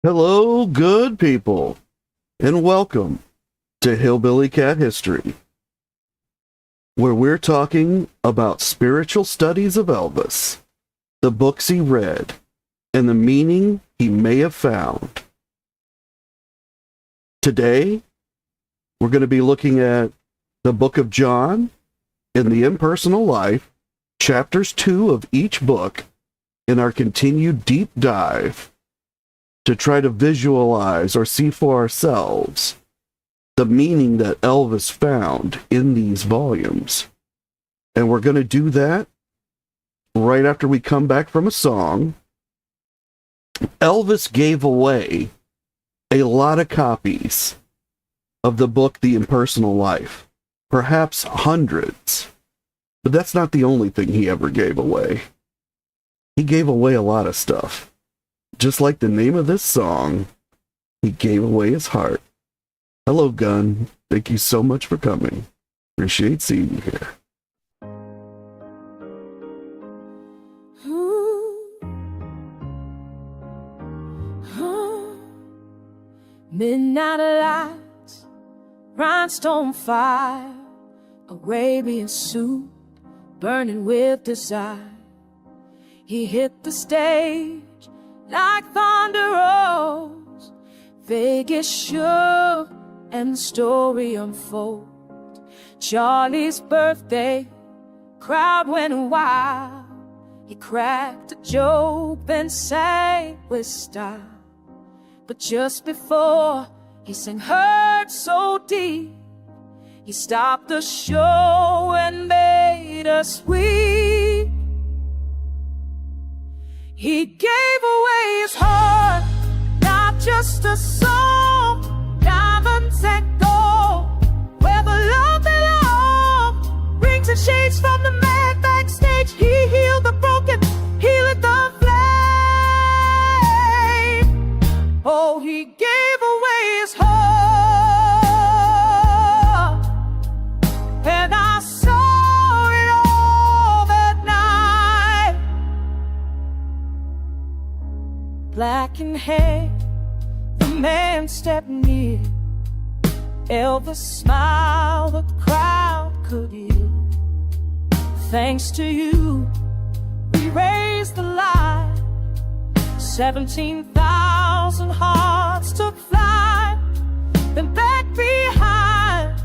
Hello, good people, and welcome to Hillbilly Cat History, where we're talking about spiritual studies of Elvis, the books he read, and the meaning he may have found. Today, we're going to be looking at the Book of John and the Impersonal Life, chapters 2 of each book, in our continued deep dive to try to visualize or see for ourselves the meaning that Elvis found in these volumes. And we're going to do that right after we come back from a song. Elvis gave away a lot of copies of the book The Impersonal Life, perhaps hundreds, but that's not the only thing he ever gave away. He gave away a lot of stuff. Just like the name of this song, he gave away his heart. Hello, Gunn. Thank you so much for coming. Appreciate seeing you here. Midnight lights, rhinestone fire, Arabian suit, burning with desire. He hit the stage like thunder rolls, Vegas shook and the story unfolds. Charlie's birthday, crowd went wild. He cracked a joke and sang with style. But just before he sang Hurt So Deep, he stopped the show and made us weep. He gave away his heart, not just a song, diamonds and gold, where the love belongs. Rings and shades from the man backstage. He healed the broken, he lit the flame. Oh, he gave away his heart, and I saw it all that night. Black in hair, the man stepped near. Elvis smiled, the crowd could hear. Thanks to you, we raised the light. 17,000 hearts took flight. Then back behind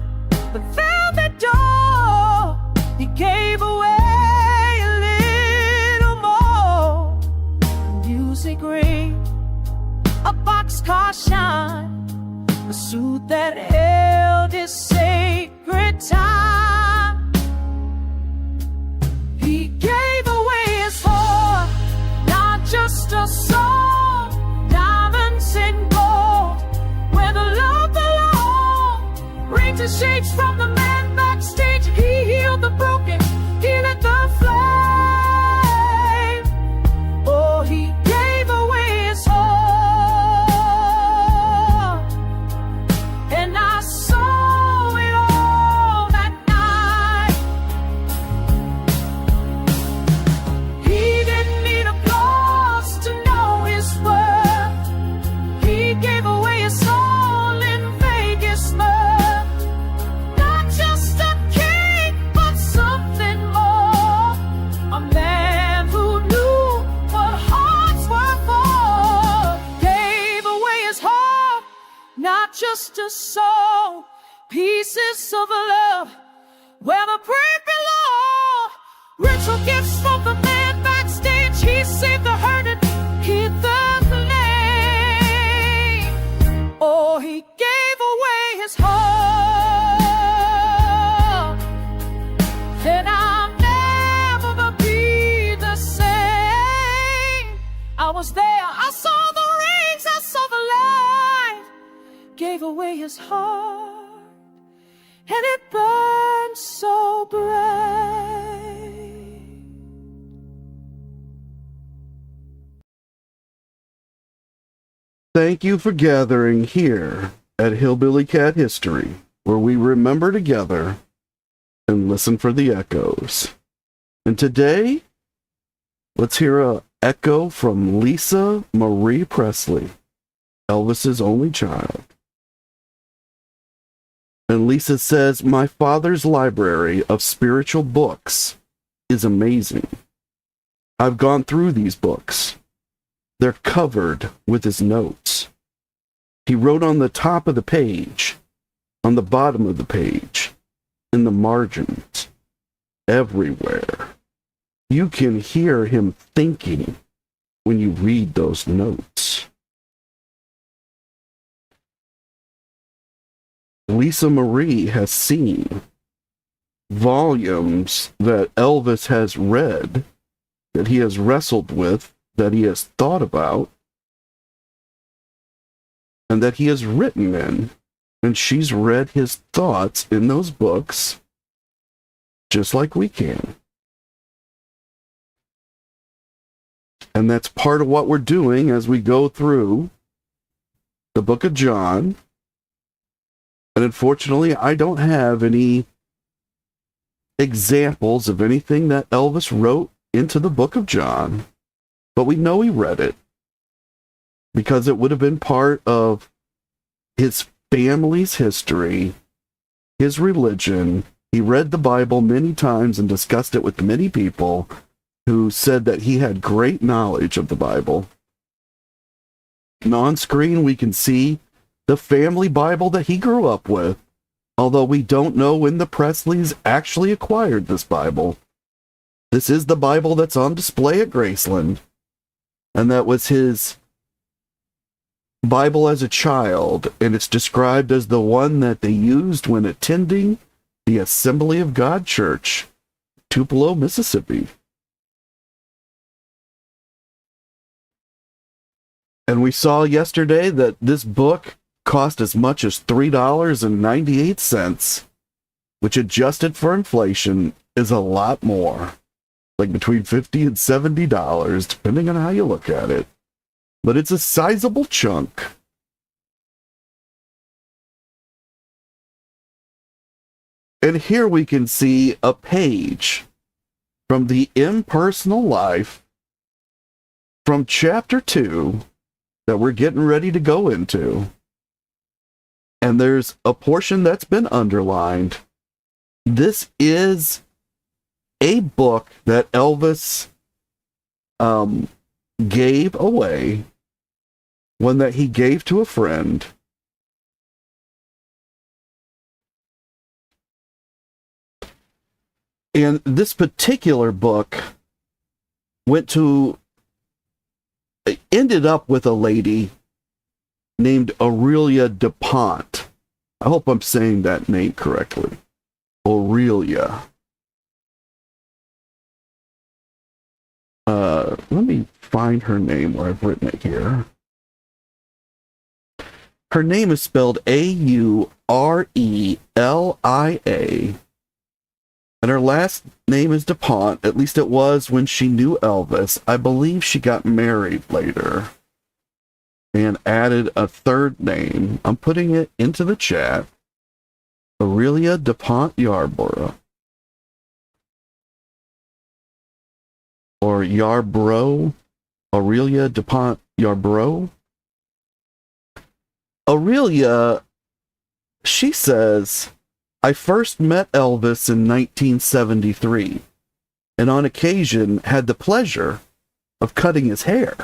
the velvet door, he gave away a little more. Music ring, a boxcar shine, a suit that held his sacred time. He gave away his heart, not just a song, diamonds and gold, where the love belongs. Rings and shades from the man backstage. He healed the broken, he lit the flame. Oh, he gave away his heart, and I saw it all that night. He didn't need applause to know his worth. He gave away his soul in Vegas mirth. Not just a king, but something more. A man who knew what hearts were for. Gave away his heart, not just a soul. Pieces of love where the brave belong. Ritual gifts from the man backstage. He saved the hurting, hid the flame. Oh, he gave away his heart, then I'll never be the same. I was there, I saw the rings, I saw the light. Gave away his heart, and it burned so bright. Thank you for gathering here at Hillbilly Cat History, where we remember together and listen for the echoes. And today, let's hear a echo from Lisa Marie Presley. Elvis's only child. And Lisa says, my father's library of spiritual books is amazing. I've gone through these books. They're covered with his notes. He wrote on the top of the page, on the bottom of the page, in the margins, everywhere. You can hear him thinking when you read those notes. Lisa Marie has seen volumes that Elvis has read, that he has wrestled with, that he has thought about, and that he has written in. And she's read his thoughts in those books, just like we can. And that's part of what we're doing as we go through the book of John. And unfortunately, I don't have any examples of anything that Elvis wrote into the book of John, but we know he read it because it would have been part of his family's history, his religion. He read the Bible many times and discussed it with many people who said that he had great knowledge of the Bible. And on screen, we can see the family Bible that he grew up with, although we don't know when the Presleys actually acquired this Bible. This is the Bible that's on display at Graceland, and that was his Bible as a child, and it's described as the one that they used when attending the Assembly of God Church, Tupelo, Mississippi. And we saw yesterday that this book cost as much as $3.98, which adjusted for inflation is a lot more, like between $50 and $70, depending on how you look at it. But it's a sizable chunk. And here we can see a page from the Impersonal Life from chapter 2 that we're getting ready to go into. And there's a portion that's been underlined. This is a book that Elvis gave away, one that he gave to a friend. And this particular book ended up with a lady named Aurelia DuPont. I hope I'm saying that name correctly. Aurelia. Let me find her name where I've written it here. Her name is spelled Aurelia, and her last name is DuPont. At least it was when she knew Elvis. I believe she got married later and added a third name. I'm putting it into the chat. Aurelia DuPont Yarborough. Or Yarborough. Aurelia DuPont Yarborough. Aurelia, she says, I first met Elvis in 1973, and on occasion had the pleasure of cutting his hair,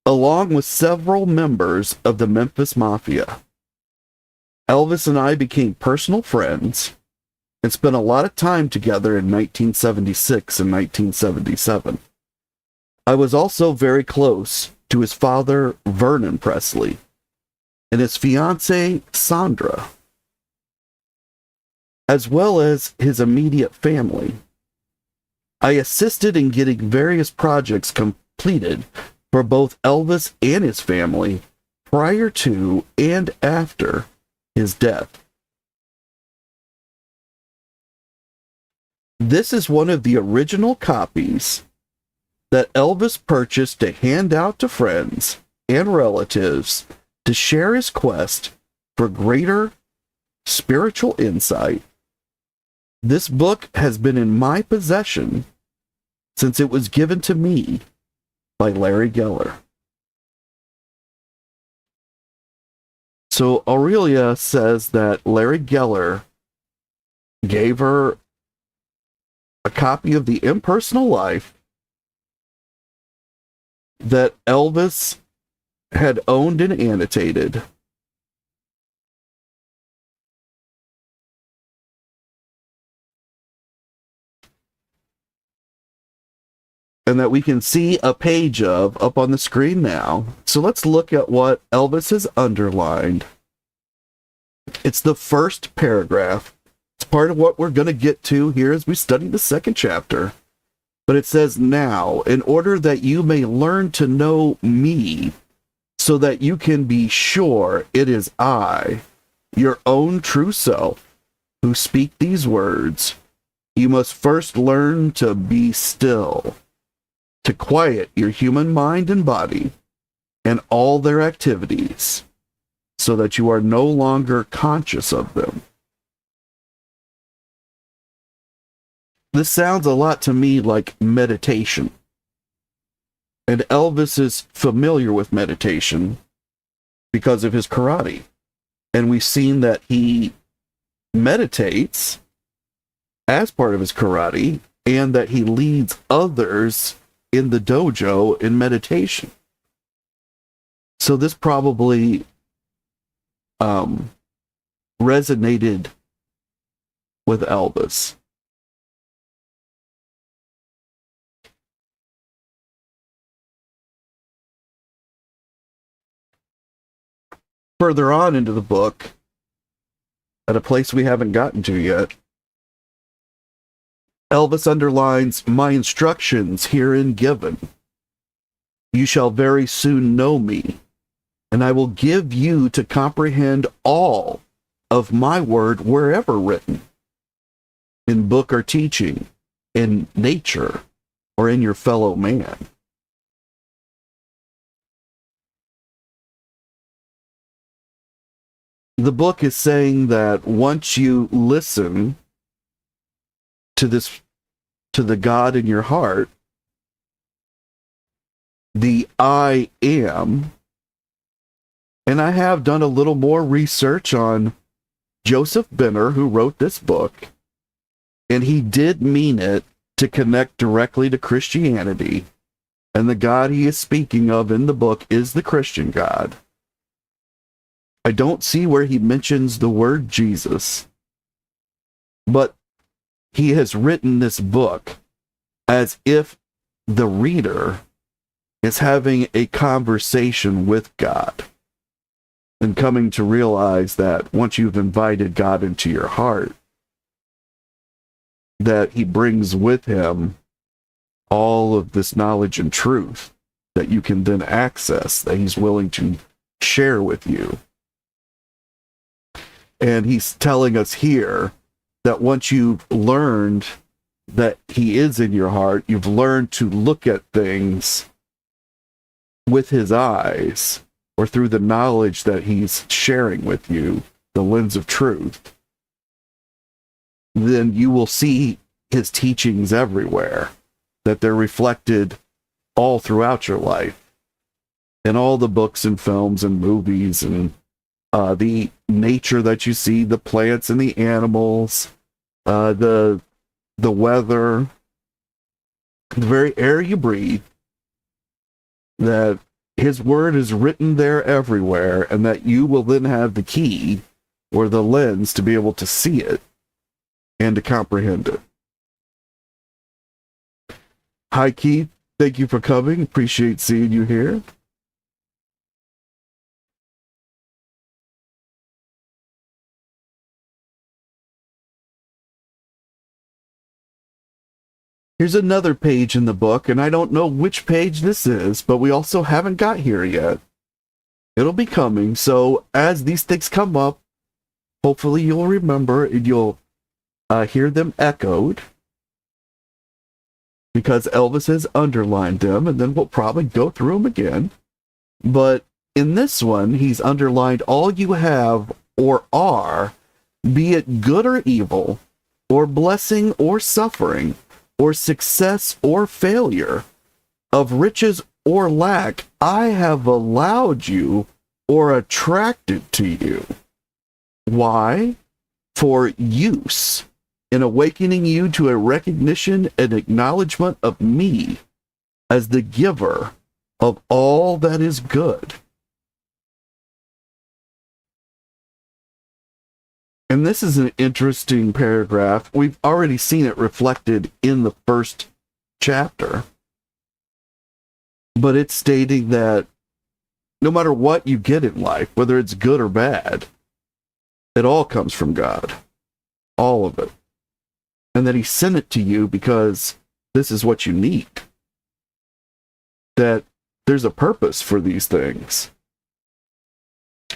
along with several members of the Memphis Mafia. Elvis and I became personal friends and spent a lot of time together in 1976 and 1977. I was also very close to his father, Vernon Presley, and his fiancée, Sandra, as well as his immediate family. I assisted in getting various projects completed for both Elvis and his family prior to and after his death. This is one of the original copies that Elvis purchased to hand out to friends and relatives to share his quest for greater spiritual insight. This book has been in my possession since it was given to me by Larry Geller. So Aurelia says that Larry Geller gave her a copy of the Impersonal Life that Elvis had owned and annotated. And that we can see a page of up on the screen now. So let's look at what Elvis has underlined. It's the first paragraph. It's part of what we're going to get to here as we study the second chapter. But it says, "Now, in order that you may learn to know me, so that you can be sure it is I, your own true self, who speak these words, you must first learn to be still, to quiet your human mind and body and all their activities, so that you are no longer conscious of them." This sounds a lot to me like meditation. And Elvis is familiar with meditation because of his karate. And we've seen that he meditates as part of his karate, and that he leads others in the dojo in meditation. So this probably resonated with Elvis. Further on into the book, at a place we haven't gotten to yet, Elvis underlines, "My instructions herein given. You shall very soon know me, and I will give you to comprehend all of my word wherever written, in book or teaching, in nature, or in your fellow man." The book is saying that once you listen to the God in your heart, the I am, and I have done a little more research on Joseph Benner, who wrote this book, and he did mean it to connect directly to Christianity, and the God he is speaking of in the book is the Christian God. I don't see where he mentions the word Jesus, but he has written this book as if the reader is having a conversation with God and coming to realize that once you've invited God into your heart, that he brings with him all of this knowledge and truth that you can then access, that he's willing to share with you. And he's telling us here that once you've learned that he is in your heart, you've learned to look at things with his eyes, or through the knowledge that he's sharing with you, the lens of truth, then you will see his teachings everywhere, that they're reflected all throughout your life, in all the books and films and movies, and the nature that you see, the plants and the animals, the weather, the very air you breathe, that his word is written there everywhere, and that you will then have the key or the lens to be able to see it and to comprehend it. Hi, Keith. Thank you for coming. Appreciate seeing you here. Here's another page in the book, and I don't know which page this is, but we also haven't got here yet. It'll be coming, so as these things come up, hopefully you'll remember and you'll hear them echoed, because Elvis has underlined them, and then we'll probably go through them again. But in this one, he's underlined all you have or are, be it good or evil, or blessing or suffering, or success or failure, of riches or lack, I have allowed you or attracted to you. Why? For use in awakening you to a recognition and acknowledgement of me as the giver of all that is good. And this is an interesting paragraph. We've already seen it reflected in the first chapter. But it's stating that no matter what you get in life, whether it's good or bad, it all comes from God. All of it. And that he sent it to you because this is what you need. That there's a purpose for these things.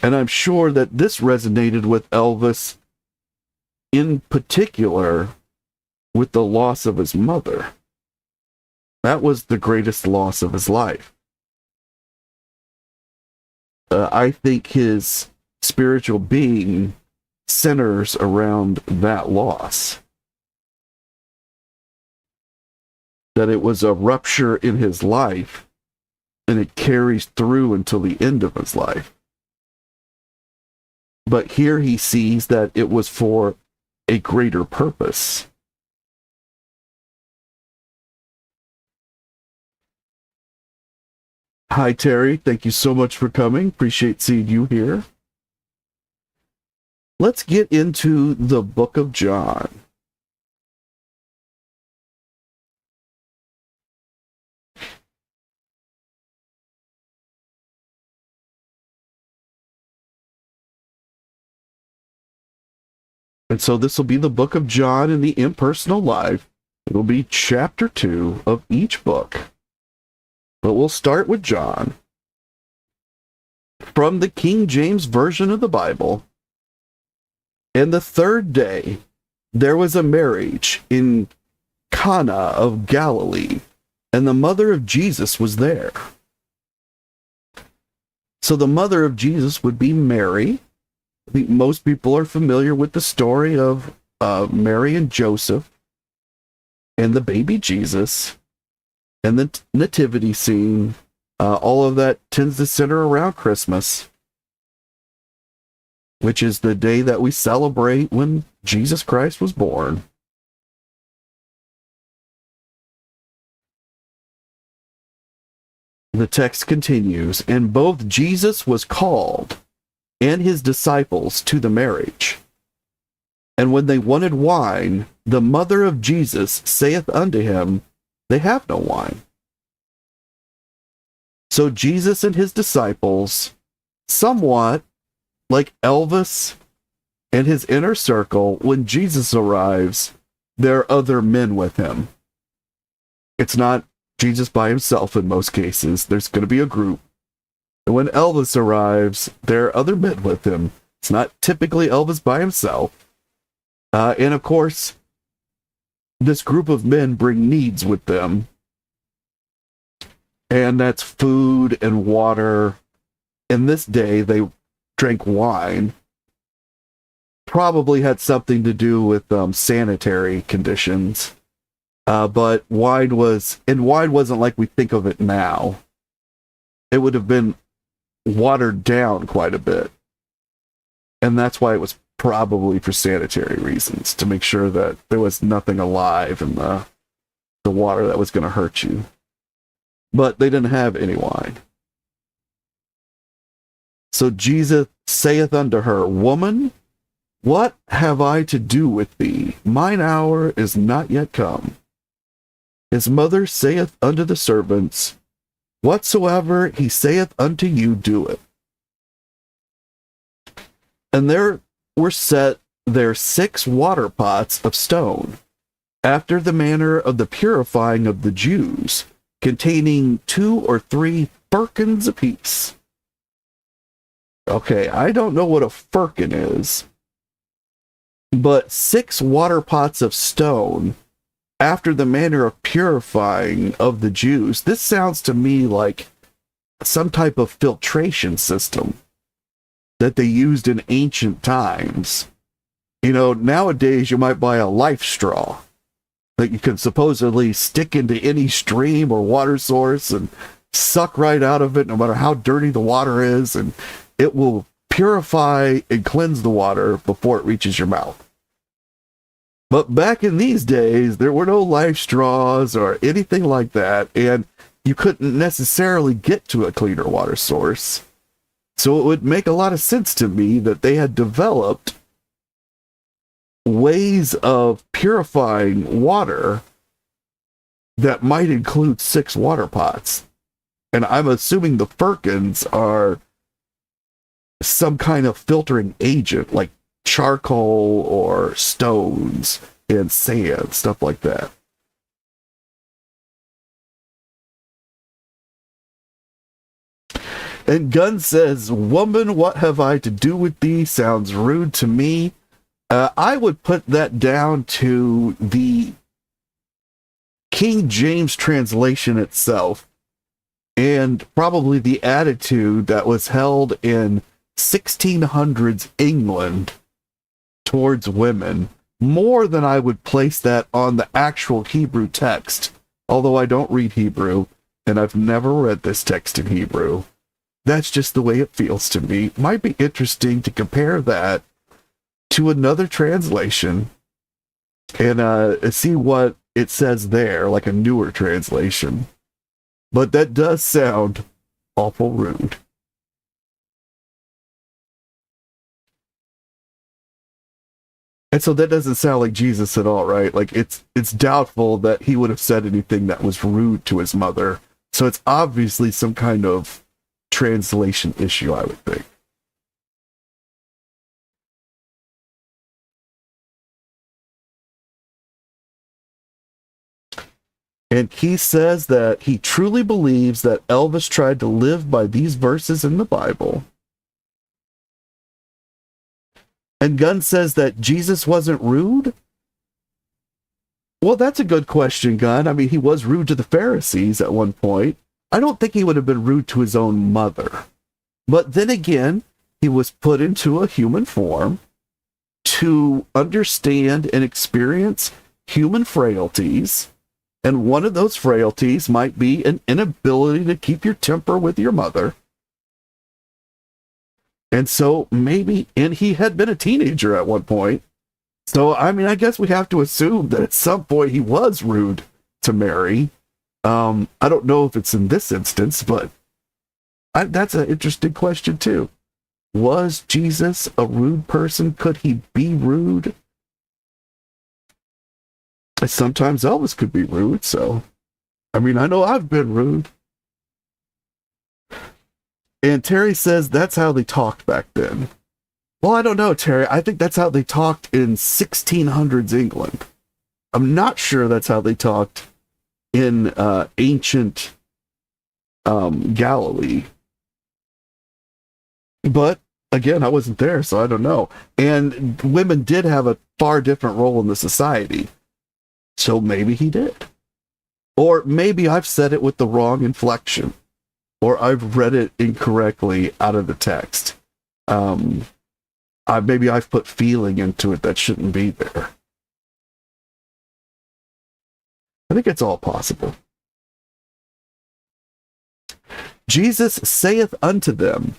And I'm sure that this resonated with Elvis, in particular, with the loss of his mother. That was the greatest loss of his life. I think his spiritual being centers around that loss. That it was a rupture in his life, and it carries through until the end of his life. But here he sees that it was for a greater purpose. Hi, Terry. Thank you so much for coming. Appreciate seeing you here. Let's get into the book of John. And so this will be the book of John in the Impersonal Life. It'll be chapter 2 of each book. But we'll start with John. From the King James Version of the Bible. And the third day, there was a marriage in Cana of Galilee, and the mother of Jesus was there. So the mother of Jesus would be Mary. I think most people are familiar with the story of Mary and Joseph and the baby Jesus and the nativity scene. All of that tends to center around Christmas, which is the day that we celebrate when Jesus Christ was born. The text continues, and both Jesus was called and his disciples to the marriage. And when they wanted wine, the mother of Jesus saith unto him, They have no wine. So Jesus and his disciples, somewhat like Elvis and his inner circle, when Jesus arrives, there are other men with him. It's not Jesus by himself in most cases. There's going to be a group. And when Elvis arrives, there are other men with him. It's not typically Elvis by himself. And of course, this group of men bring needs with them. And that's food and water. In this day, they drank wine. Probably had something to do with sanitary conditions. But wine wasn't like we think of it now. It would have been watered down quite a bit. And that's why it was probably for sanitary reasons, to make sure that there was nothing alive in the water that was going to hurt you. But they didn't have any wine. So Jesus saith unto her, Woman, what have I to do with thee? Mine hour is not yet come. His mother saith unto the servants, Whatsoever he saith unto you, do it. And there were set there 6 water pots of stone, after the manner of the purifying of the Jews, containing 2 or 3 firkins apiece. Okay, I don't know what a firkin is, but 6 water pots of stone, after the manner of purifying of the Jews. This sounds to me like some type of filtration system that they used in ancient times. You know, nowadays you might buy a life straw that you can supposedly stick into any stream or water source and suck right out of it, no matter how dirty the water is, and it will purify and cleanse the water before it reaches your mouth. But back in these days, there were no life straws or anything like that, and you couldn't necessarily get to a cleaner water source. So it would make a lot of sense to me that they had developed ways of purifying water that might include 6 water pots. And I'm assuming the firkins are some kind of filtering agent, like charcoal or stones and sand, stuff like that. And Gunn says, "Woman, what have I to do with thee? Sounds rude to me." I would put that down to the King James translation itself, and probably the attitude that was held in 1600s England towards women, more than I would place that on the actual Hebrew text. Although I don't read Hebrew, and I've never read this text in Hebrew. That's just the way it feels to me. Might be interesting to compare that to another translation and see what it says there, like a newer translation. But that does sound awful rude. And so that doesn't sound like Jesus at all, right? Like it's doubtful that he would have said anything that was rude to his mother. So it's obviously some kind of translation issue, I would think. And he says that he truly believes that Elvis tried to live by these verses in the Bible. And Gunn says that Jesus wasn't rude? Well, that's a good question, Gunn. I mean, he was rude to the Pharisees at one point. I don't think he would have been rude to his own mother. But then again, he was put into a human form to understand and experience human frailties. And one of those frailties might be an inability to keep your temper with your mother. And so maybe, and he had been a teenager at one point. So, I mean, I guess we have to assume that at some point he was rude to Mary. I don't know if it's in this instance, but that's an interesting question too. Was Jesus a rude person? Could he be rude? Sometimes Elvis could be rude, so I mean, I know I've been rude. And Terry says that's how they talked back then. Well, I don't know, Terry. I think that's how they talked in 1600s England. I'm not sure that's how they talked in ancient Galilee. But again, I wasn't there, so I don't know. And women did have a far different role in the society. So maybe he did. Or maybe I've said it with the wrong inflection. Or I've read it incorrectly out of the text. Maybe I've put feeling into it that shouldn't be there. I think it's all possible. Jesus saith unto them,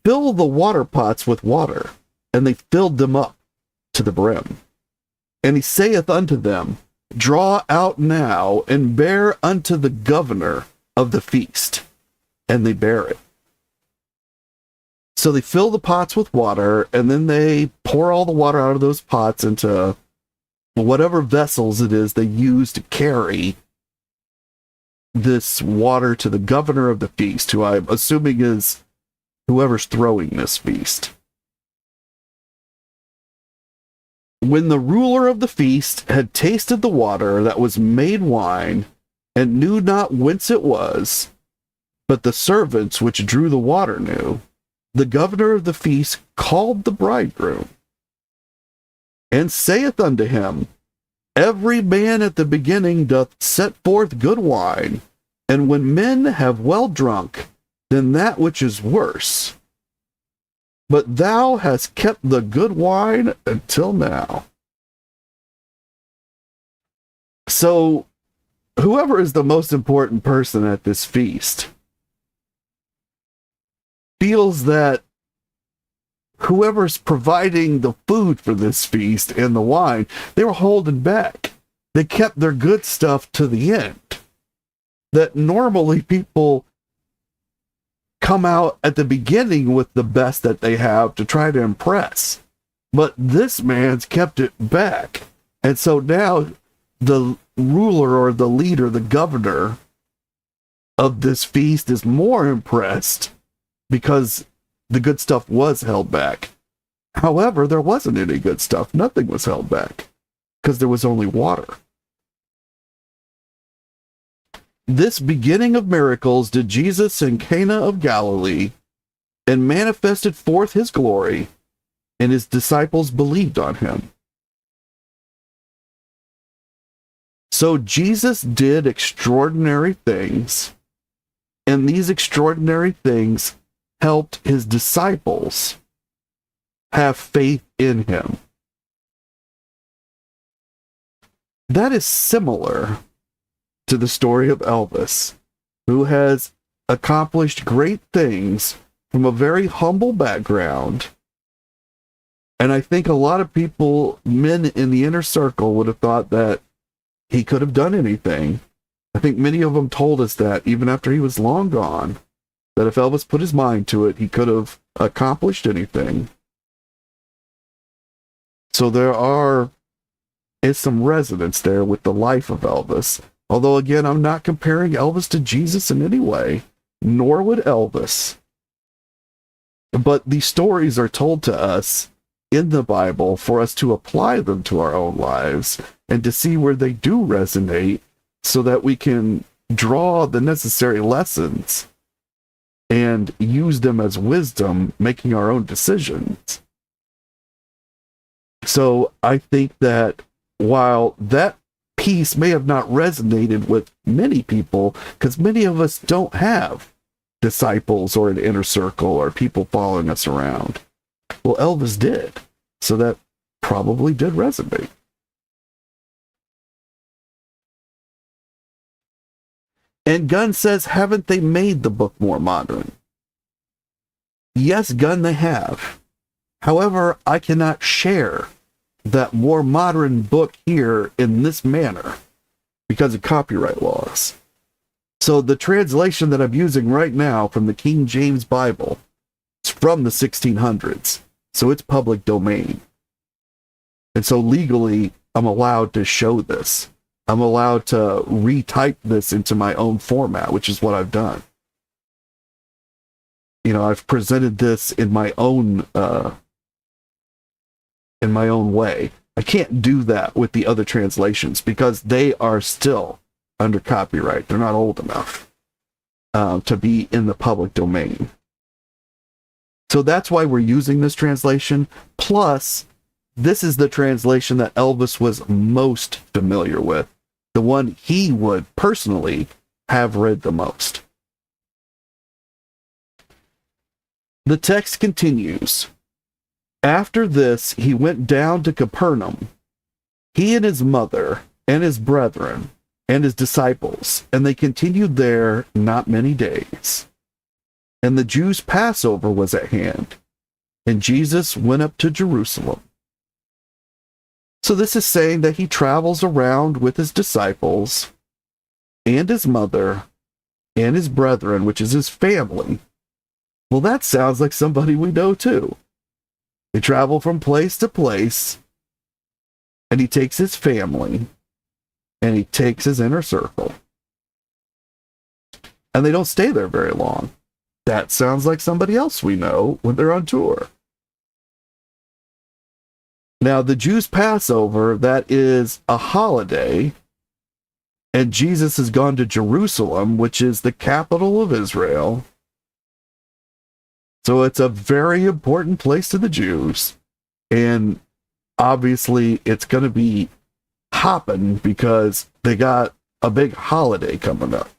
fill the water pots with water. And they filled them up to the brim. And he saith unto them, draw out now and bear unto the governor of the feast. And they bear it. So they fill the pots with water, and then they pour all the water out of those pots into whatever vessels it is they use to carry this water to the governor of the feast, who I'm assuming is whoever's throwing this feast. When the ruler of the feast had tasted the water that was made wine, and knew not whence it was, but the servants which drew the water knew, the governor of the feast called the bridegroom, and saith unto him, every man at the beginning doth set forth good wine, and when men have well drunk, then that which is worse. But thou hast kept the good wine until now. So, whoever is the most important person at this feast feels that whoever's providing the food for this feast and the wine, they were holding back. They kept their good stuff to the end. That normally people come out at the beginning with the best that they have to try to impress. But this man's kept it back. And so now the ruler or the leader, the governor of this feast is more impressed because the good stuff was held back. However, there wasn't any good stuff. Nothing was held back because there was only water. This beginning of miracles did Jesus in Cana of Galilee, and manifested forth his glory, and his disciples believed on him. So Jesus did extraordinary things, and these extraordinary things helped his disciples have faith in him. That is similar to the story of Elvis, who has accomplished great things from a very humble background. And I think a lot of people, men in the inner circle, would have thought that he could have done anything. I think many of them told us that even after he was long gone, that if Elvis put his mind to it, he could have accomplished anything. So there is some resonance there with the life of Elvis. Although, again, I'm not comparing Elvis to Jesus in any way, nor would Elvis. But these stories are told to us in the Bible for us to apply them to our own lives and to see where they do resonate so that we can draw the necessary lessons and use them as wisdom, making our own decisions. So I think that while that piece may have not resonated with many people, because many of us don't have disciples or an inner circle or people following us around. Well, Elvis did. So that probably did resonate. And Gunn says, haven't they made the book more modern? Yes, Gunn, they have. However, I cannot share that more modern book here in this manner because of copyright laws. So the translation that I'm using right now from the King James Bible is from the 1600s. So it's public domain. And so legally, I'm allowed to show this. I'm allowed to retype this into my own format, which is what I've done. You know, I've presented this in my own way. I can't do that with the other translations because they are still under copyright. They're not old enough to be in the public domain. So that's why we're using this translation. Plus, this is the translation that Elvis was most familiar with. The one he would personally have read the most. The text continues. After this, he went down to Capernaum, he and his mother, and his brethren, and his disciples, and they continued there not many days. And the Jews' Passover was at hand, and Jesus went up to Jerusalem. So this is saying that he travels around with his disciples, and his mother, and his brethren, which is his family. Well, that sounds like somebody we know too. They travel from place to place, and he takes his family, and he takes his inner circle. And they don't stay there very long. That sounds like somebody else we know when they're on tour. Now, the Jews' Passover, that is a holiday, and Jesus has gone to Jerusalem, which is the capital of Israel. So it's a very important place to the Jews. And obviously, it's going to be hopping because they got a big holiday coming up.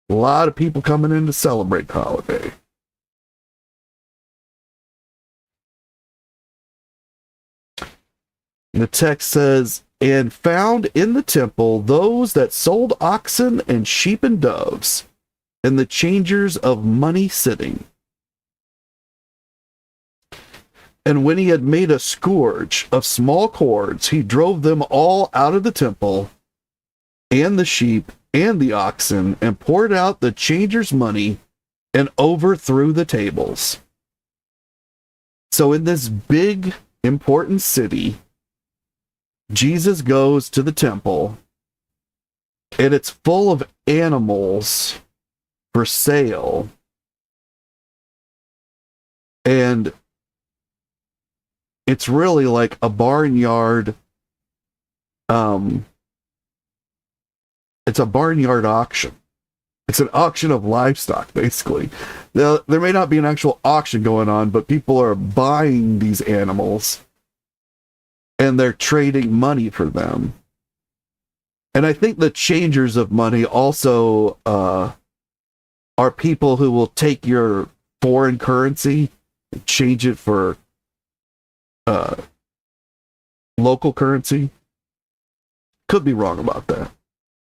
A lot of people coming in to celebrate the holiday. The text says, and found in the temple those that sold oxen and sheep and doves, and the changers of money sitting. And when he had made a scourge of small cords, he drove them all out of the temple, and the sheep and the oxen, and poured out the changers' money, and overthrew the tables. So in this big, important city, Jesus goes to the temple, and it's full of animals for sale. And it's really like a barnyard. It's a barnyard auction. It's an auction of livestock, basically. Now, there may not be an actual auction going on, but people are buying these animals and they're trading money for them. And I think the changers of money also are people who will take your foreign currency and change it for local currency. Could be wrong about that.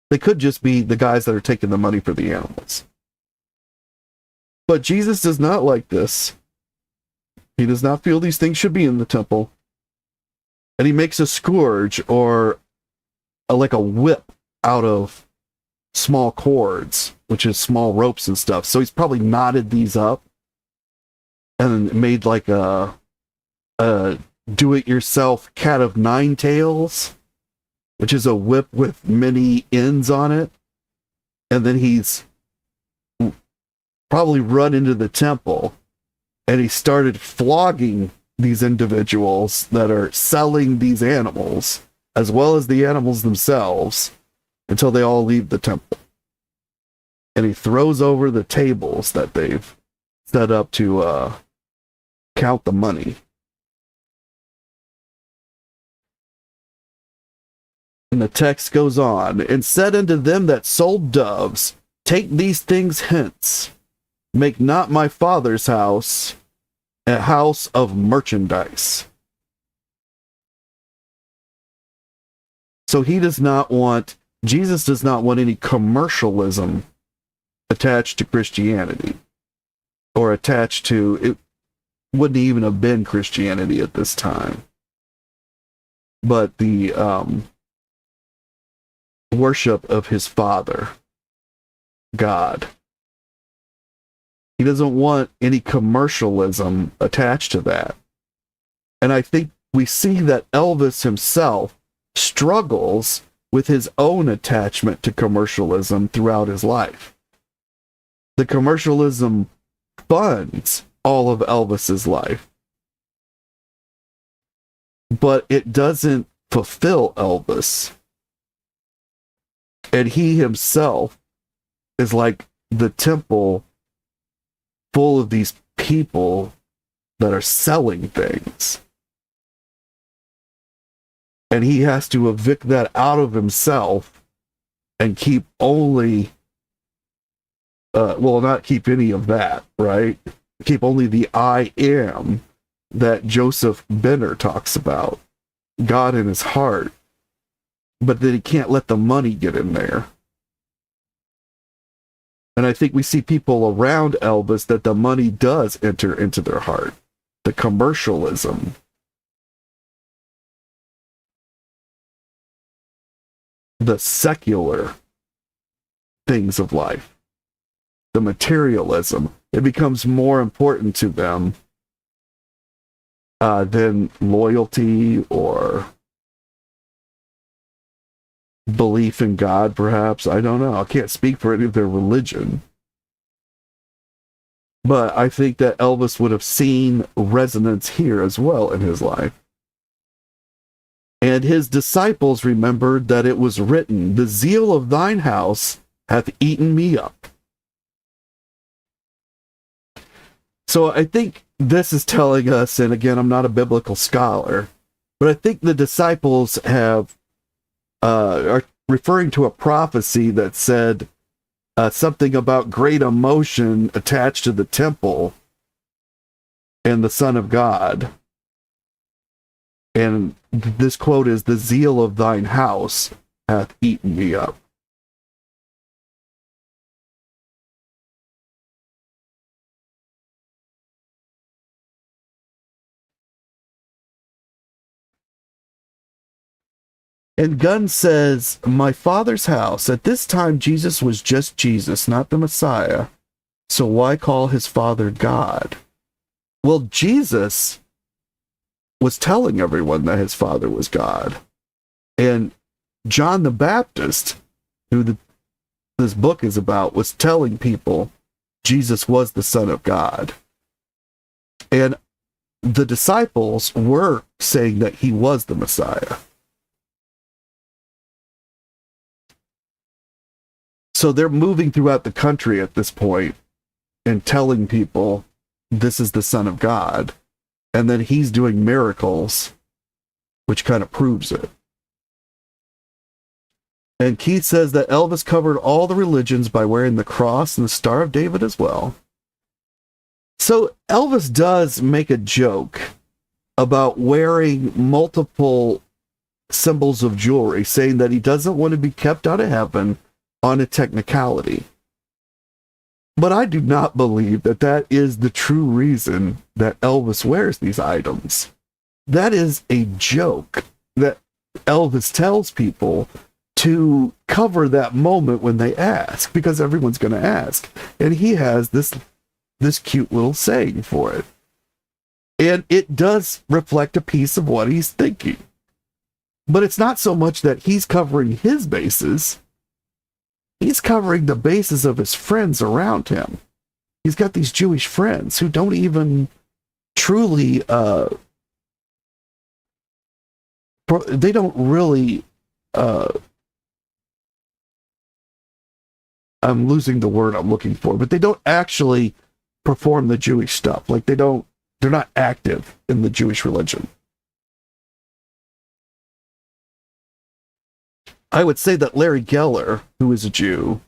They could just be the guys that are taking the money for the animals. But Jesus does not like this. He does not feel these things should be in the temple. And he makes a scourge or like a whip out of small cords, which is small ropes and stuff. So he's probably knotted these up and made like a do-it-yourself cat of nine tails, which is a whip with many ends on it. And then he's probably run into the temple and he started flogging these individuals that are selling these animals, as well as the animals themselves, until they all leave the temple. And he throws over the tables that they've set up to count the money. And the text goes on, and said unto them that sold doves, take these things hence, make not my Father's house a house of merchandise. So Jesus does not want any commercialism attached to Christianity, or attached to, it wouldn't even have been Christianity at this time, but the worship of his Father, God. He doesn't want any commercialism attached to that. And I think we see that Elvis himself struggles with his own attachment to commercialism throughout his life. The commercialism funds all of Elvis's life, but it doesn't fulfill Elvis. And he himself is like the temple full of these people that are selling things. And he has to evict that out of himself and keep only, not keep any of that, right? Keep only the I am that Joseph Benner talks about, God in his heart. But that he can't let the money get in there. And I think we see people around Elvis that the money does enter into their heart. The commercialism. The secular things of life. The materialism. It becomes more important to them than loyalty or belief in God, perhaps. I don't know. I can't speak for any of their religion. But I think that Elvis would have seen resonance here as well in his life. And his disciples remembered that it was written, the zeal of thine house hath eaten me up. So I think this is telling us, and again, I'm not a biblical scholar, but I think the disciples are referring to a prophecy that said something about great emotion attached to the temple and the Son of God. And this quote is, the zeal of thine house hath eaten me up. And Gunn says, my father's house. At this time, Jesus was just Jesus, not the Messiah. So why call his father God? Well, Jesus was telling everyone that his father was God. And John the Baptist, who this book is about, was telling people Jesus was the Son of God. And the disciples were saying that he was the Messiah. So they're moving throughout the country at this point and telling people this is the Son of God. And then he's doing miracles, which kind of proves it. And Keith says that Elvis covered all the religions by wearing the cross and the Star of David as well. So Elvis does make a joke about wearing multiple symbols of jewelry, saying that he doesn't want to be kept out of heaven on a technicality. But I do not believe that that is the true reason that Elvis wears these items. That is a joke that Elvis tells people to cover that moment when they ask, because everyone's going to ask. And he has this cute little saying for it. And it does reflect a piece of what he's thinking. But it's not so much that he's covering his bases. He's covering the bases of his friends around him. He's got these Jewish friends who don't even truly, they don't really, I'm losing the word I'm looking for, but they don't actually perform the Jewish stuff. Like they're not active in the Jewish religion. I would say that Larry Geller, who is a Jew,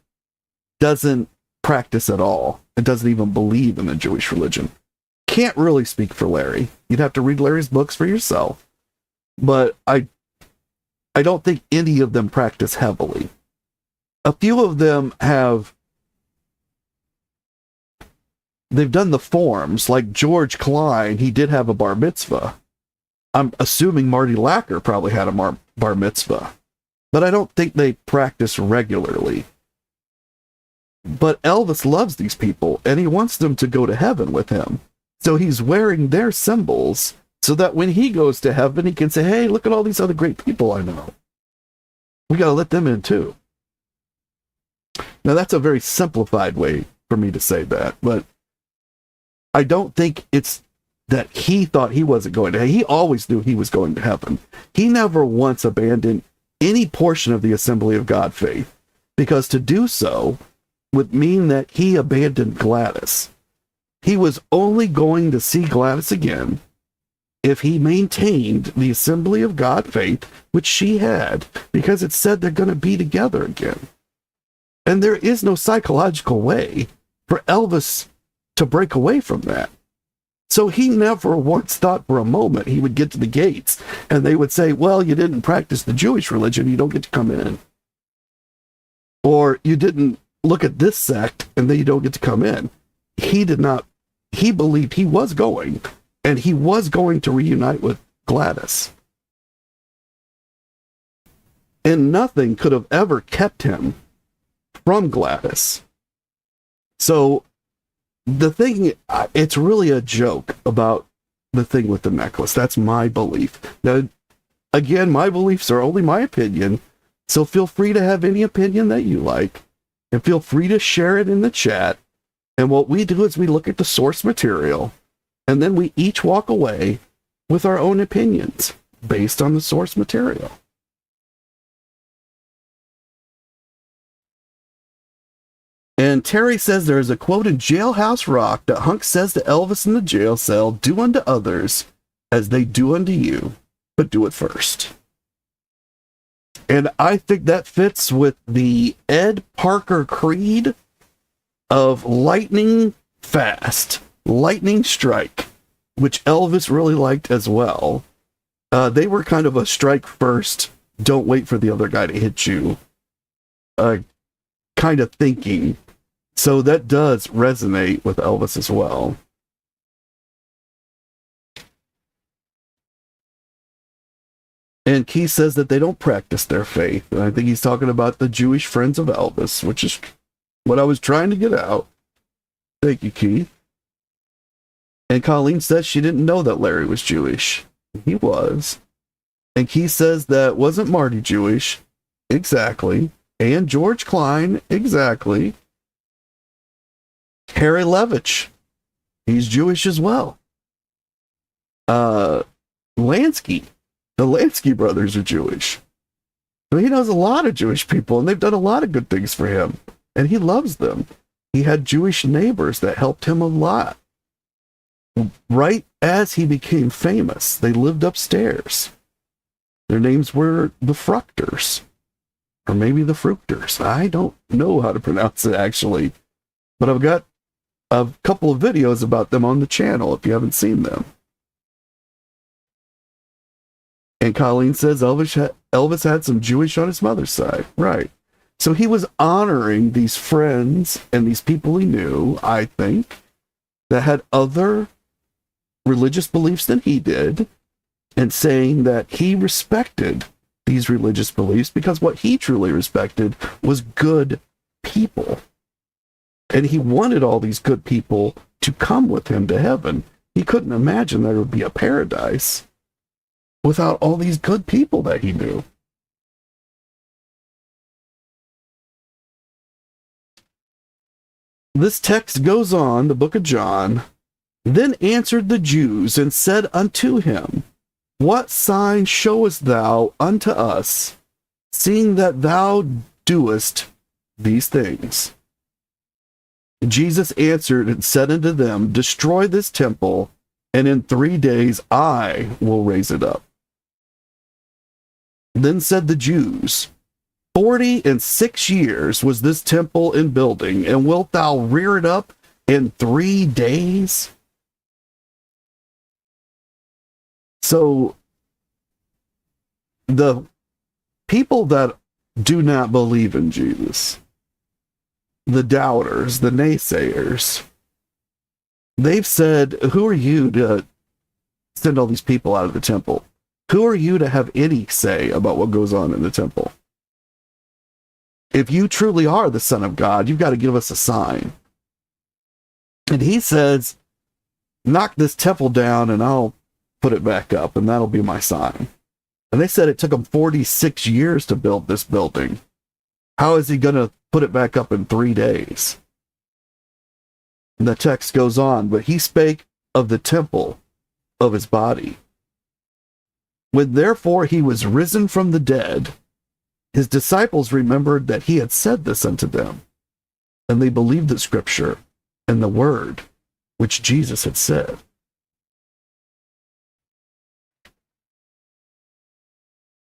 doesn't practice at all and doesn't even believe in the Jewish religion. Can't really speak for Larry. You'd have to read Larry's books for yourself. But I don't think any of them practice heavily. A few of them they've done the forms, like George Klein, he did have a bar mitzvah. I'm assuming Marty Lacker probably had a bar mitzvah. But I don't think they practice regularly. But Elvis loves these people, and he wants them to go to heaven with him. So he's wearing their symbols, so that when he goes to heaven, he can say, hey, look at all these other great people I know. We got to let them in too. Now, that's a very simplified way for me to say that, but I don't think it's that he thought he wasn't going to heaven. He always knew he was going to heaven. He never once abandoned any portion of the Assembly of God faith, because to do so would mean that he abandoned Gladys. He was only going to see Gladys again if he maintained the Assembly of God faith, which she had, because it said they're going to be together again. And there is no psychological way for Elvis to break away from that. So he never once thought for a moment he would get to the gates and they would say, well, you didn't practice the Jewish religion, you don't get to come in. Or you didn't look at this sect and then you don't get to come in. He did not. He believed he was going, and he was going to reunite with Gladys. And nothing could have ever kept him from Gladys. So the thing, it's really a joke about the thing with the necklace. That's my belief. Now, again, my beliefs are only my opinion, so feel free to have any opinion that you like, and feel free to share it in the chat. And what we do is we look at the source material, and then we each walk away with our own opinions based on the source material. And Terry says there is a quote in Jailhouse Rock that Hunk says to Elvis in the jail cell, do unto others as they do unto you, but do it first. And I think that fits with the Ed Parker creed of lightning fast, lightning strike, which Elvis really liked as well. They were kind of a strike first, don't wait for the other guy to hit you kind of thinking. So that does resonate with Elvis as well. And Keith says that they don't practice their faith. And I think he's talking about the Jewish friends of Elvis, which is what I was trying to get out. Thank you, Keith. And Colleen says she didn't know that Larry was Jewish. He was. And Keith says that wasn't Marty Jewish. Exactly. And George Klein. Exactly. Harry Levitch. He's Jewish as well. Lansky. The Lansky brothers are Jewish. So he knows a lot of Jewish people, and they've done a lot of good things for him. And he loves them. He had Jewish neighbors that helped him a lot. Right as he became famous, they lived upstairs. Their names were the Fructers. Or maybe the Fructers. I don't know how to pronounce it, actually. But I've got a couple of videos about them on the channel, if you haven't seen them. And Colleen says Elvis had some Jewish on his mother's side. Right. So he was honoring these friends and these people he knew, I think, that had other religious beliefs than he did, and saying that he respected these religious beliefs because what he truly respected was good people. And he wanted all these good people to come with him to heaven. He couldn't imagine there would be a paradise without all these good people that he knew. This text goes on, the book of John. Then answered the Jews and said unto him, What sign showest thou unto us, seeing that thou doest these things? Jesus answered and said unto them, Destroy this temple, and in 3 days I will raise it up. Then said the Jews, 46 years was this temple in building, and wilt thou rear it up in 3 days? So the people that do not believe in Jesus, the doubters, the naysayers, they've said, who are you to send all these people out of the temple? Who are you to have any say about what goes on in the temple? If you truly are the Son of God, you've got to give us a sign. And he says, knock this temple down and I'll put it back up, and that'll be my sign. And they said it took him 46 years to build this building. How is he going to put it back up in 3 days? And the text goes on, but he spake of the temple of his body. When therefore he was risen from the dead, his disciples remembered that he had said this unto them, and they believed the scripture and the word which Jesus had said.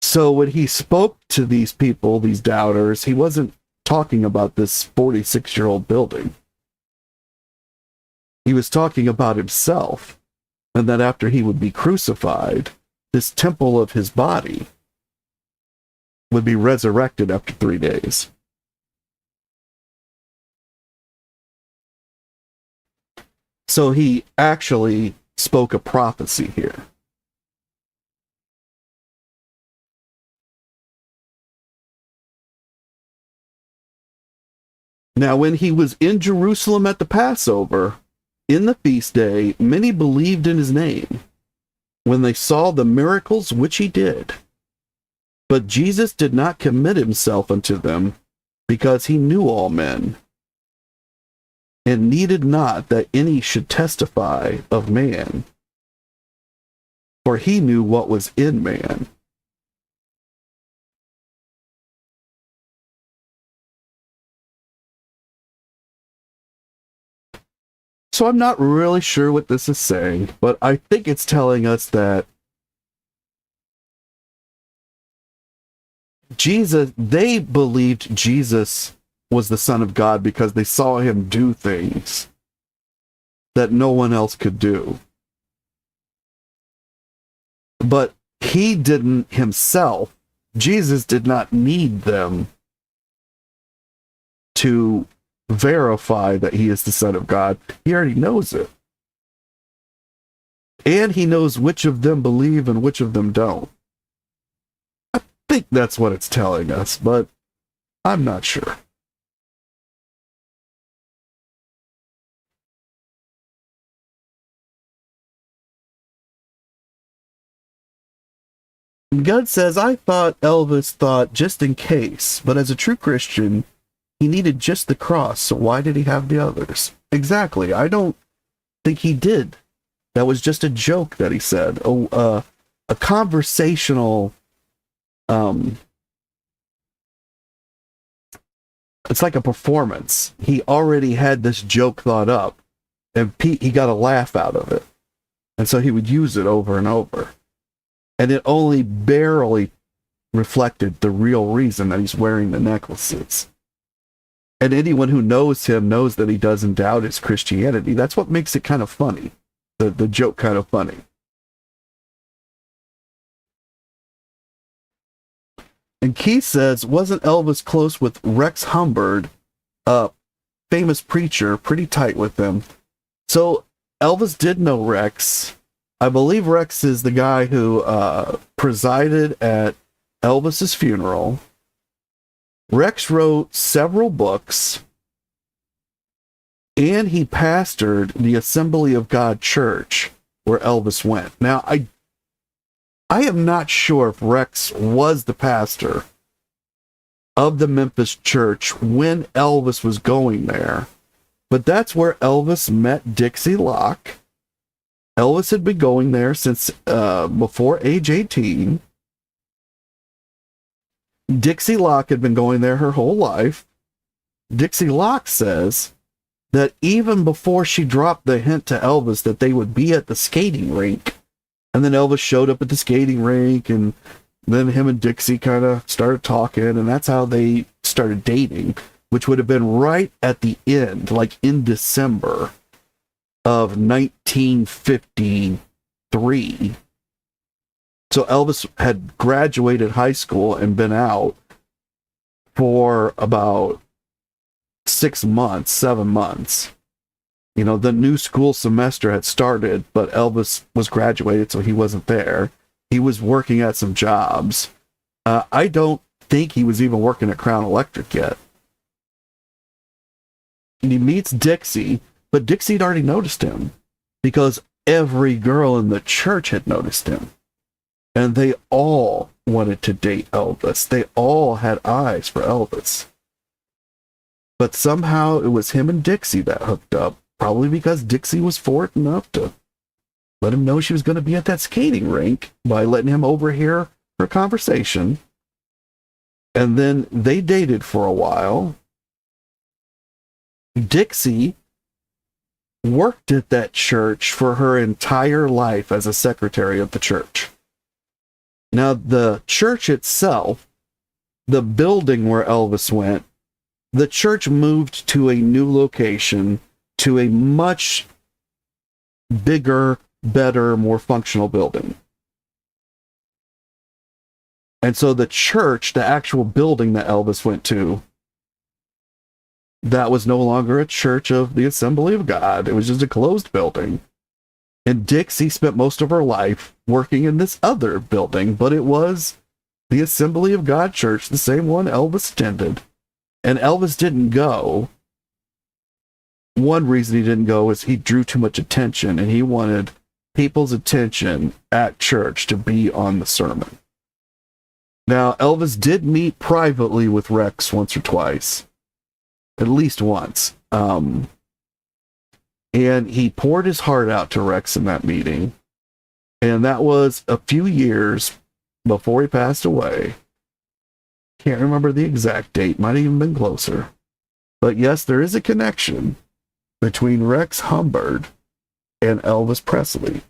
So when he spoke to these people, these doubters, he wasn't talking about this 46-year-old building. He was talking about himself, and that after he would be crucified, this temple of his body would be resurrected after 3 days. So he actually spoke a prophecy here. Now, when he was in Jerusalem at the Passover, in the feast day, many believed in his name, when they saw the miracles which he did. But Jesus did not commit himself unto them, because he knew all men, and needed not that any should testify of man, for he knew what was in man. So I'm not really sure what this is saying, but I think it's telling us that they believed Jesus was the Son of God because they saw him do things that no one else could do. But he didn't himself. Jesus did not need them to verify that he is the Son of God. He already knows it. And he knows which of them believe and which of them don't. think that's what it's telling us, but I'm not sure. God says, I thought Elvis thought just in case, but as a true Christian, he needed just the cross, so why did he have the others? Exactly. I don't think he did. That was just a joke that he said. A conversational, it's like a performance. He already had this joke thought up, and he got a laugh out of it. And so he would use it over and over. And it only barely reflected the real reason that he's wearing the necklaces. And anyone who knows him knows that he doesn't doubt his Christianity. That's what makes it kind of funny. The joke kind of funny. And Keith says, wasn't Elvis close with Rex Humbard, a famous preacher, pretty tight with him? So Elvis did know Rex. I believe Rex is the guy who presided at Elvis's funeral. Rex wrote several books, and he pastored the Assembly of God Church where Elvis went. Now, I am not sure if Rex was the pastor of the Memphis church when Elvis was going there, but that's where Elvis met Dixie Locke. Elvis had been going there since before age 18. Dixie Locke had been going there her whole life. Dixie Locke says that even before she dropped the hint to Elvis that they would be at the skating rink, and then Elvis showed up at the skating rink, and then him and Dixie kind of started talking, and that's how they started dating, which would have been right at the end, like in December of 1953. So Elvis had graduated high school and been out for about 7 months. You know, the new school semester had started, but Elvis was graduated, so he wasn't there. He was working at some jobs. I don't think he was even working at Crown Electric yet. And he meets Dixie, but Dixie had already noticed him because every girl in the church had noticed him. And they all wanted to date Elvis. They all had eyes for Elvis. But somehow it was him and Dixie that hooked up, probably because Dixie was forward enough to let him know she was going to be at that skating rink by letting him overhear her conversation. And then they dated for a while. Dixie worked at that church for her entire life as a secretary of the church. Now, the church itself, the building where Elvis went, the church moved to a new location, to a much bigger, better, more functional building. And so the church, the actual building that Elvis went to, that was no longer a church of the Assembly of God. It was just a closed building. And Dixie spent most of her life working in this other building, but it was the Assembly of God church, the same one Elvis attended. And Elvis didn't go. One reason he didn't go is he drew too much attention, and he wanted people's attention at church to be on the sermon. Now, Elvis did meet privately with Rex once or twice. At least once. And he poured his heart out to Rex in that meeting. And that was a few years before he passed away. Can't remember the exact date. Might have even been closer. But yes, there is a connection between Rex Humbard and Elvis Presley.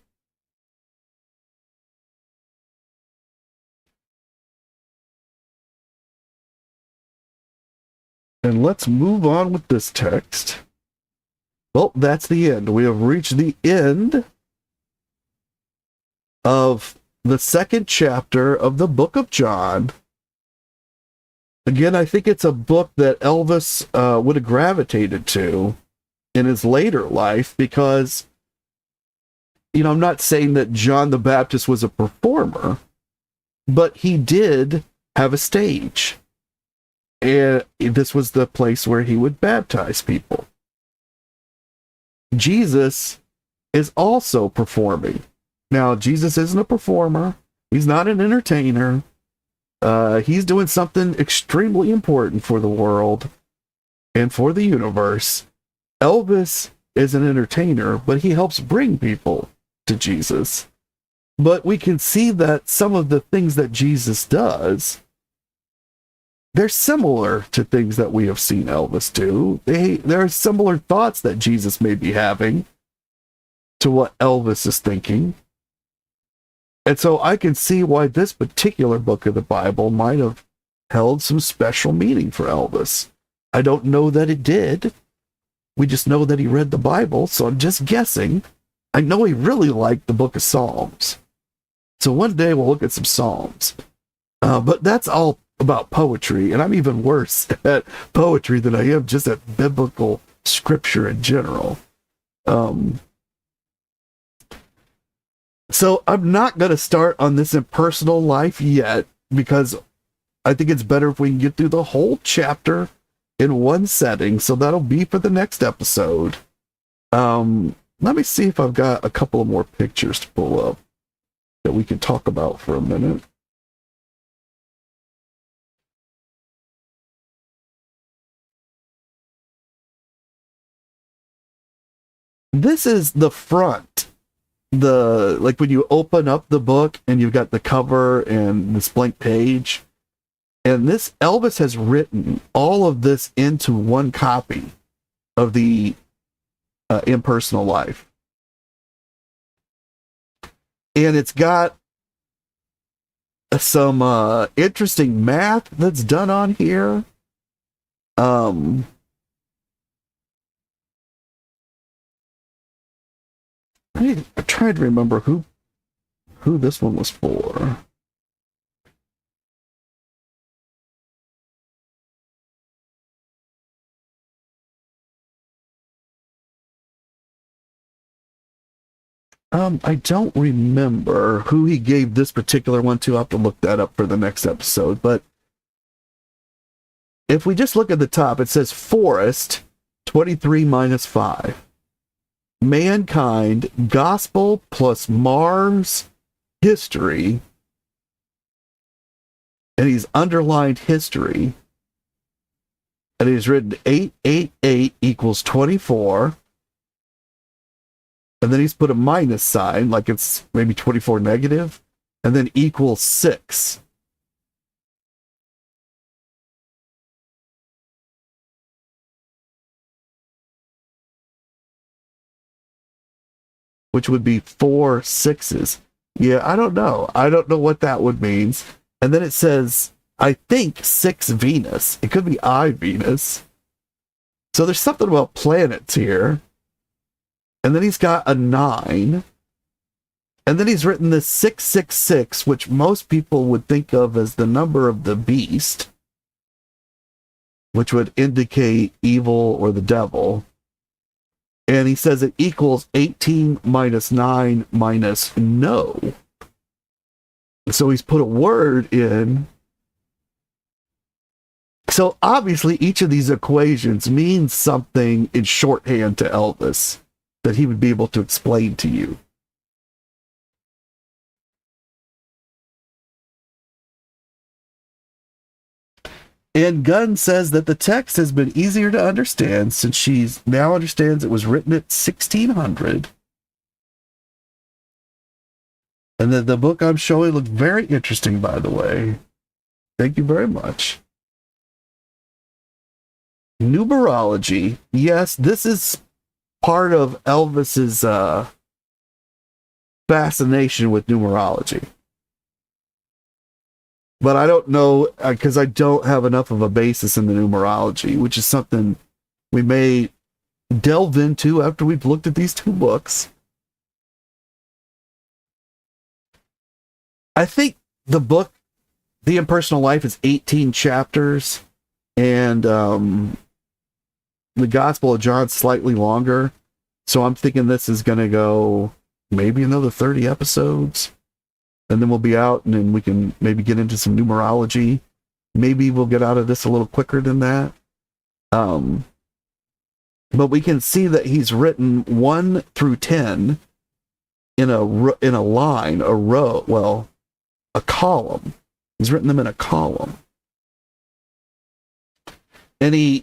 And let's move on with this text. Well, that's the end. We have reached the end of the second chapter of the book of John. Again, I think it's a book that Elvis would have gravitated to in his later life because, you know, I'm not saying that John the Baptist was a performer, but he did have a stage. And this was the place where he would baptize people. Jesus is also performing. Now, Jesus isn't a performer. He's not an entertainer. He's doing something extremely important for the world and for the universe. Elvis is an entertainer, but he helps bring people to Jesus. But we can see that some of the things that Jesus does, they're similar to things that we have seen Elvis do. There are similar thoughts that Jesus may be having to what Elvis is thinking. And so I can see why this particular book of the Bible might have held some special meaning for Elvis. I don't know that it did. We just know that he read the Bible, so I'm just guessing. I know he really liked the book of Psalms. So one day we'll look at some Psalms. But that's all about poetry, and I'm even worse at poetry than I am just at biblical scripture in general. So I'm not going to start on this impersonal life yet, because I think it's better if we can get through the whole chapter in one setting. So that'll be for the next episode. Let me see if I've got a couple of more pictures to pull up that we can talk about for a minute. This is the front. Like when you open up the book and you've got the cover and this blank page. And this, Elvis has written all of this into one copy of the Impersonal Life. And it's got some interesting math that's done on here. I'm trying to remember who this one was for. I don't remember who he gave this particular one to. I'll have to look that up for the next episode. But if we just look at the top, it says Forest 23 minus 5. Mankind, Gospel plus Mars, History. And he's underlined history. And he's written 888 equals 24. And then he's put a minus sign, like it's maybe 24 negative, and then equals 6. Which would be 4 6s. Yeah, I don't know. I don't know what that would mean. And then it says, I think 6 Venus. It could be I Venus. So there's something about planets here. And then he's got a 9. And then he's written this 666, which most people would think of as the number of the beast, which would indicate evil or the devil. And he says it equals 18 minus 9 minus no. So he's put a word in. So obviously each of these equations means something in shorthand to Elvis that he would be able to explain to you. And Gunn says that the text has been easier to understand since she now understands it was written at 1600. And that the book I'm showing looked very interesting, by the way. Thank you very much. Numerology. Yes, this is part of Elvis's fascination with numerology. But I don't know, because I don't have enough of a basis in the numerology, which is something we may delve into after we've looked at these two books. I think the book, The Impersonal Life, is 18 chapters, and the Gospel of John's slightly longer. So I'm thinking this is going to go maybe another 30 episodes. and then we'll be out, and then we can maybe get into some numerology. Maybe we'll get out of this a little quicker than that. But we can see that he's written 1 through 10 in a line, a row, well, a column. He's written them in a column. And he's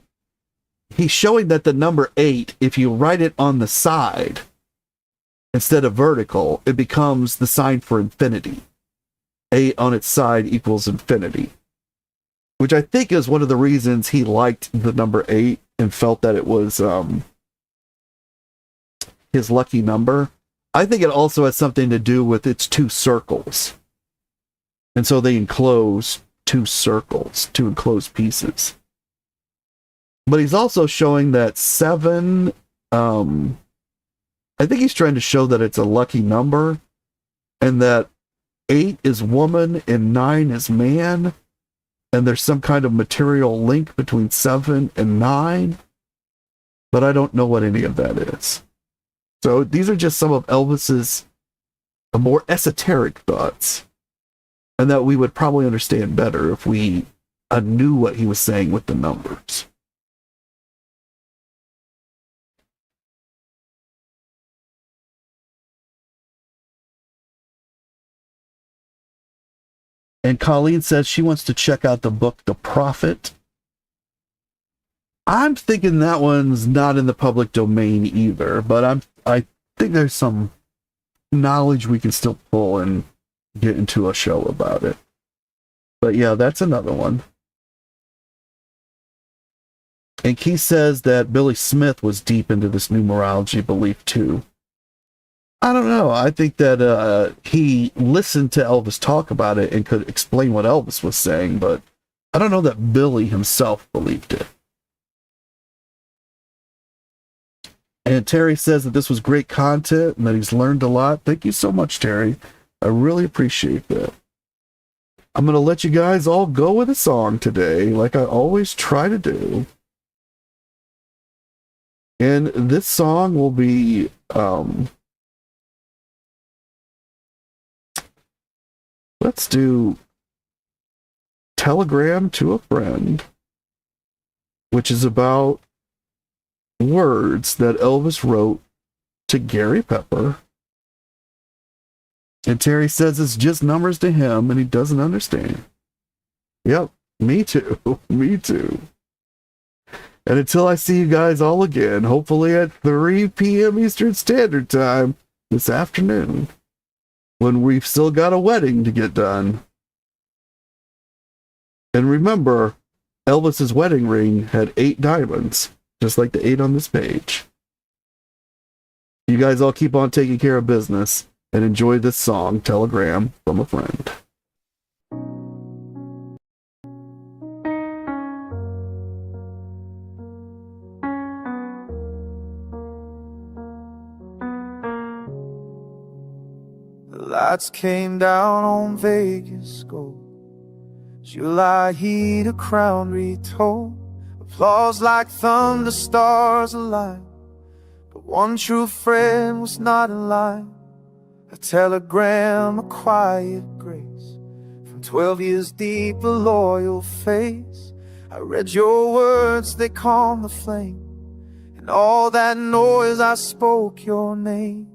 showing that the number 8, if you write it on the side instead of vertical, it becomes the sign for infinity. 8 on its side equals infinity, which I think is one of the reasons he liked the number 8 and felt that it was his lucky number. I think it also has something to do with its 2 circles. And so they enclose 2 circles, 2 enclosed pieces. But he's also showing that 7, I think he's trying to show that it's a lucky number, and that 8 is woman and 9 is man, and there's some kind of material link between 7 and 9, but I don't know what any of that is. So these are just some of Elvis's more esoteric thoughts, and that we would probably understand better if we knew what he was saying with the numbers. And Colleen says she wants to check out the book, The Prophet. I'm thinking that one's not in the public domain either, but I think there's some knowledge we can still pull and get into a show about it. But yeah, that's another one. And Keith says that Billy Smith was deep into this numerology belief too. I don't know. I think that he listened to Elvis talk about it and could explain what Elvis was saying, but I don't know that Billy himself believed it. And Terry says that this was great content and that he's learned a lot. Thank you so much, Terry. I really appreciate that. I'm going to let you guys all go with a song today, like I always try to do. And this song will be... let's do Telegram to a Friend, which is about words that Elvis wrote to Gary Pepper. And Terry says it's just numbers to him and he doesn't understand. Yep, me too. Me too. And until I see you guys all again, hopefully at 3 p.m. Eastern Standard Time this afternoon, when we've still got a wedding to get done. And remember, Elvis's wedding ring had 8 diamonds, just like the 8 on this page. You guys all keep on taking care of business and enjoy this song, Telegram from a Friend. Lights came down on Vegas gold. July heat, a crown retold. Applause like thunder, stars align. But one true friend was not in line. A telegram, a quiet grace. From 12 years deep, a loyal face. I read your words, they calmed the flame. In all that noise, I spoke your name.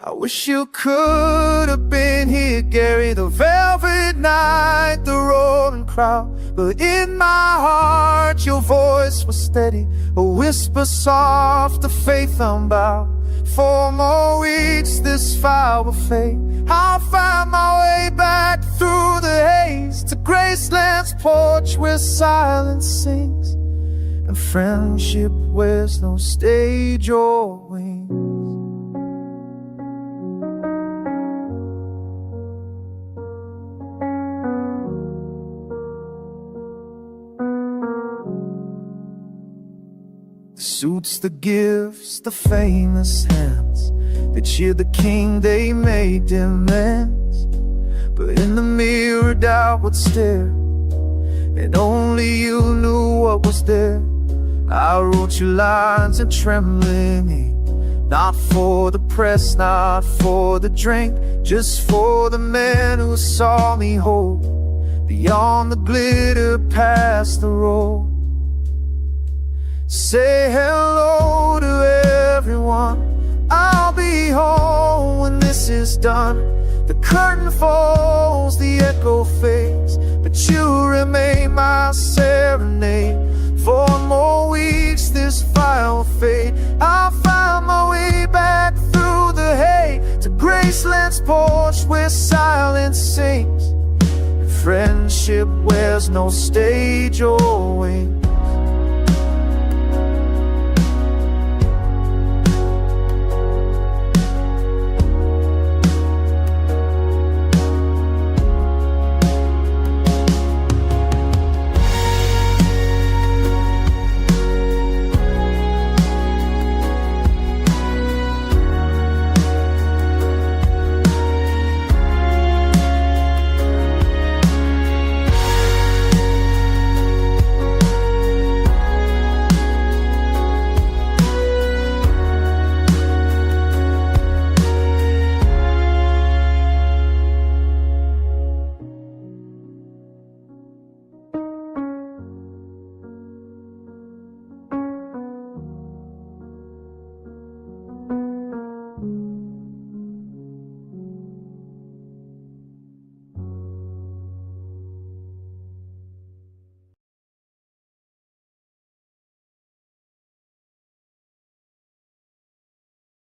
I wish you could have been here, Gary. The velvet night, the roaring crowd. But in my heart, your voice was steady. A whisper soft, a faith unbowed. 4 more weeks, this fire will fade. I'll find my way back through the haze to Graceland's porch where silence sings and friendship wears no stage or wings. The suits, the gifts, the famous hands, they cheered the king, they made demands. But in the mirror doubt would stare, and only you knew what was there. I wrote you lines in trembling ink. Not for the press, not for the drink, just for the men who saw me hold beyond the glitter, past the road. Say hello to everyone, I'll be home when this is done. The curtain falls, the echo fades, but you remain my serenade. 4 more weeks this fire will fade. I'll find my way back through the hay to Graceland's porch where silence sings. Friendship wears no stage or wing.